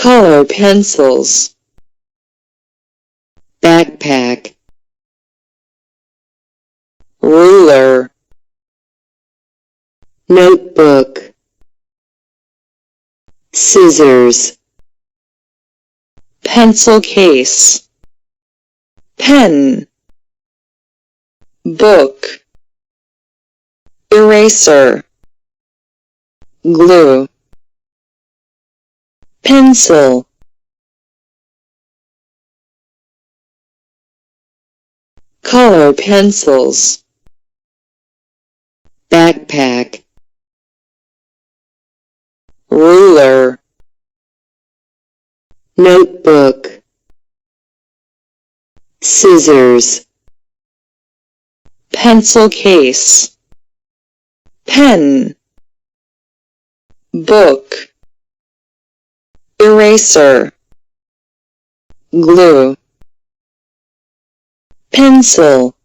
color pencils, backpack, ruler, notebook, scissors, pencil case, pen, book, eraser, glue, pencil, color pencils, backpack, ruler, notebook, scissors, pencil case, pen, book, eraser, glue, pencil.